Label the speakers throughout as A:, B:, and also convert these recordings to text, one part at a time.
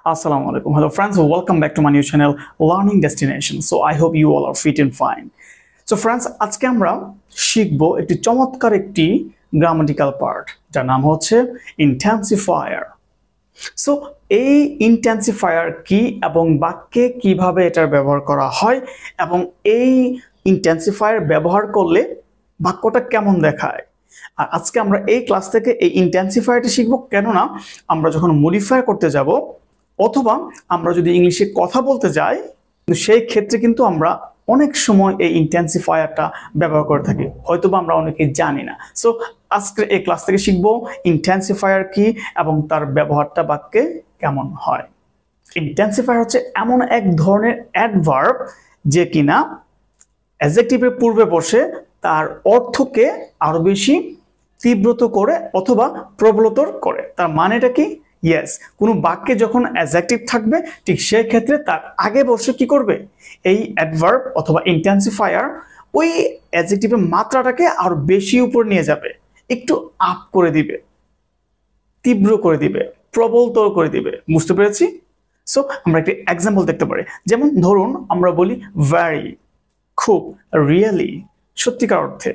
A: Assalamu alaikum. Hello friends, welcome back to my new channel Learning Destination. So I hope you all are fit and fine. So friends, আজকে আমরা শিখবো একটি চমৎকার একটি grammatical part যার নাম হচ্ছে ইন্টেন্সিফায়ার। সো এই ইন্টেন্সিফায়ার কি এবং বাক্যে কিভাবে এটার ব্যবহার করা হয় এবং এই ইন্টেন্সিফায়ার ব্যবহার করলে বাক্যটা কেমন দেখায়। আর আজকে আমরা এই ক্লাস থেকে এই ইন্টেন্সিফায়ারটি শিখবো, কেননা আমরা যখন মডিফাই করতে যাব অথবা আমরা যদি ইংলিশে কথা বলতে যাই সেই ক্ষেত্রে কিন্তু আমরা অনেক সময় এই ইন্টেন্সিফায়ারটা ব্যবহার করে থাকি, হয়তোবা আমরা অনেকে জানি না। সো আজকে এই ক্লাস থেকে শিখবো ইন্টেন্সিফায়ার কি এবং তার ব্যবহারটা বাক্যে কেমন হয়। ইন্টেন্সিফায়ার হচ্ছে এমন এক ধরনের অ্যাডভার্ব যে কিনা অ্যাডজেক্টিভের পূর্বে বসে তার অর্থকে আরো বেশি তীব্রতর করে অথবা প্রবলতর করে। তার মানেটা কি? ইয়েস, কোনো বাক্যে যখন অ্যাডজেক্টিভ থাকবে ঠিক সেই ক্ষেত্রে তার আগে বসে কি করবে, এই অ্যাডভার্ব অথবা ইন্টেন্সিফায়ার ওই অ্যাডজেক্টিভের মাত্রাটাকে আরো বেশি উপর নিয়ে যাবে, একটু আপ করে দিবে, তীব্র করে দিবে, প্রবলতর করে দিবে। বুঝতে পেরেছি? সো আমরা একটি এক্সাম্পল দেখতে পারি। যেমন ধরুন আমরা বলি ভেরি, খুব, রিয়েলি, সত্যিকার অর্থে,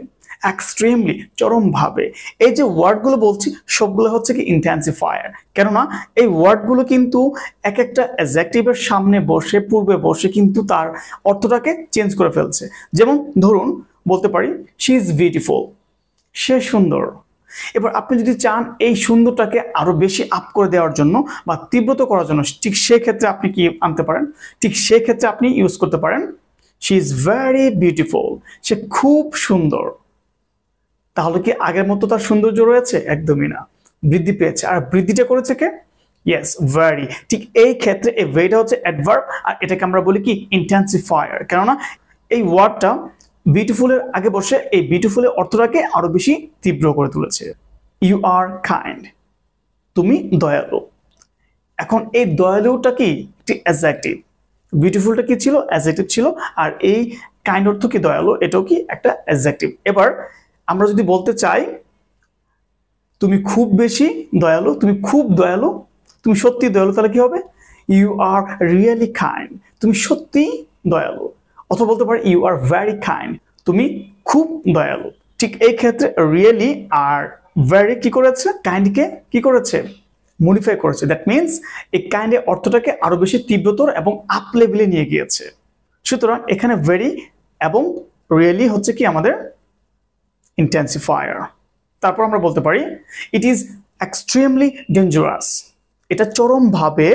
A: এক্সট্রিমলি, চরমভাবে। এই যে ওয়ার্ডগুলো বলছি সবগুলো হচ্ছে কি ইন্টেন্সিফায়ার, কেননা এই ওয়ার্ডগুলো কিন্তু এক একটা অ্যাডজেক্টিভের সামনে বসে পূর্বে বসে কিন্তু তার অর্থটাকে চেঞ্জ করে ফেলছে। যেমন ধরুন বলতে পারি শি ইজ বিউটিফুল, সে সুন্দর। এবার আপনি যদি চান এই সুন্দরটাকে আরো বেশি আপ করে দেওয়ার জন্য বা তীব্রত করার জন্য, ঠিক সেক্ষেত্রে আপনি কি আনতে পারেন, ঠিক সেক্ষেত্রে আপনি ইউজ করতে পারেন শি ইজ ভেরি বিউটিফুল, সে খুব সুন্দর। তাহলে কি আগের মতো তার সৌন্দর্য রয়েছে? একদমই না, বৃদ্ধি পেয়েছে। আর বৃদ্ধিটা করেছে কে? Yes, very. ঠিক এই ক্ষেত্রে এই ভেরিটা হচ্ছে অ্যাডভার্ব আর এটাকে আমরা বলি কি ইন্টেন্সিফায়ার, কেননা এই ওয়ার্ডটা বিউটিফুলের আগে বসে এই বিউটিফুলের অর্থটাকে আরো বেশি তীব্র করে তুলেছে। ইউ আর কাইন্ড, তুমি দয়ালু। এখন এই দয়ালুটা কি একটি অ্যাডজেক্টিভ, বিউটিফুলটা কি ছিল? অ্যাডজেক্টিভ ছিল। আর এই কাইন্ড অর্থ কি দয়ালু, এটাও কি একটা অ্যাডজেক্টিভ। এবার আমরা যদি বলতে চাই তুমি খুব বেশি দয়ালু, তুমি খুব দয়ালু, তুমি সত্যি দয়ালু, তাহলে কি হবে? ইউ আর রিয়েলি কাইন্ড, তুমি সত্যি দয়ালু। অথবা বলতে পারি ইউ আর ভেরি কাইন্ড, তুমি খুব দয়ালু। ঠিক এই ক্ষেত্রে রিয়েলি আর ভেরি কি করেছে? কাইন্ডকে কি করেছে? মডিফাই করেছে। দ্যাট মিনস এই কাইন্ডের অর্থটাকে আরো বেশি তীব্রতর এবং আপ লেভেলে নিয়ে গিয়েছে। সুতরাং এখানে ভেরি এবং রিয়েলি হচ্ছে কি আমাদের ইন্টেন্সিফায়ার। তারপর আমরা বলতে পারি ইট ইজ এক্সট্রিমলি ডেঞ্জারাস, এটা চরমভাবে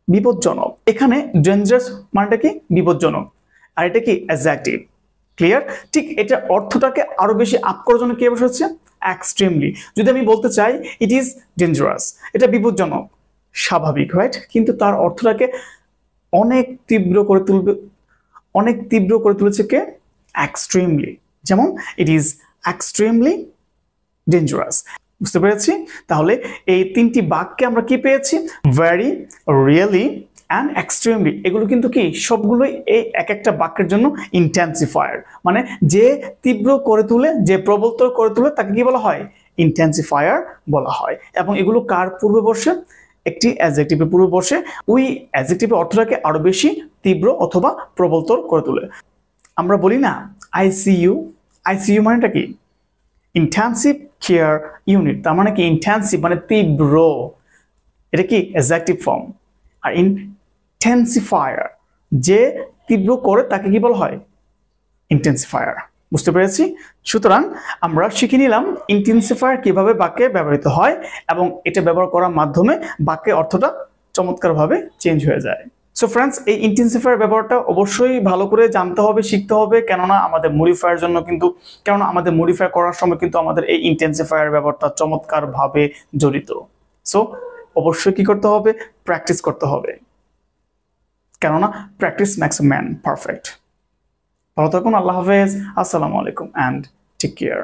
A: বিপজ্জনক। এখানে ডেঞ্জারাস মানেটা কি? বিপজ্জনক। আর এটা কি? অ্যাডজেক্টিভ। ক্লিয়ার? ঠিক এটা অর্থটাকে আরো বেশি আপ করার জন্য কি বসেছে? এক্সট্রিমলি। যদি আমি বলতে চাই ইট ইজ ডেঞ্জারাস, এটা বিপজ্জনক, স্বাভাবিক, রাইট? কিন্তু তার অর্থটাকে অনেক তীব্র করে তুলবে, অনেক তীব্র করে তুলেছে কে? এক্সট্রিমলি। যেমন ইট ইজ এক্সট্রিমলি ডেঞ্জারাস। বুঝতে পেরেছি? তাহলে এই তিনটি বাক্যে আমরা কি পেয়েছি? Very, really and extremely. এগুলো কিন্তু কি সবগুলোই এই এক একটা বাক্যের জন্য ইন্টেন্সিফায়ার, মানে যে তীব্র করে তুলে, যে প্রবলতর করে তুলে তাকে কি বলা হয়? ইন্টেন্সিফায়ার বলা হয়। এবং এগুলো কার পূর্বে বসে? একটি অ্যাডজেক্টিভের পূর্বে বসে ওই অ্যাডজেক্টিভের অর্থটাকে আরো বেশি তীব্র অথবা প্রবলতর করে তোলে। আমরা বলি না আইসিইউ, আইসিইউ মানেটা কি? Intensive care unit. তার মানে কি? ইন্টেন্সিভ মানে তীব্র, এটা কি অ্যাডজেক্টিভ ফর্ম। আর ইন্টেন্সিফায়ার যে তীব্র করে তাকে কি বলা হয়? ইন্টেন্সিফায়ার। বুঝতে পেরেছি? সুতরাং আমরা শিখে নিলাম ইন্টেন্সিফায়ার কিভাবে বাক্যে ব্যবহৃত হয় এবং এটা ব্যবহার করার মাধ্যমে বাক্যের অর্থটা চমৎকারভাবে চেঞ্জ হয়ে যায়। সো ফ্রেন্ডস, এই ইন্টেন্সিফায়ার ব্যবহারটা অবশ্যই ভালো করে জানতে হবে, শিখতে হবে, কেননা আমাদের মডিফায়ার জন্য কিন্তু, কেননা আমাদের মডিফাই করার সময় কিন্তু আমাদের এই ইন্টেন্সিফায়ার ব্যবহারটা চমৎকারভাবে জড়িত। সো অবশ্যই কি করতে হবে? প্র্যাকটিস করতে হবে, কেননা practice makes a man perfect. ভালো থাকুন, আল্লাহ হাফেজ, আসসালামু আলাইকুম অ্যান্ড টেক কেয়ার।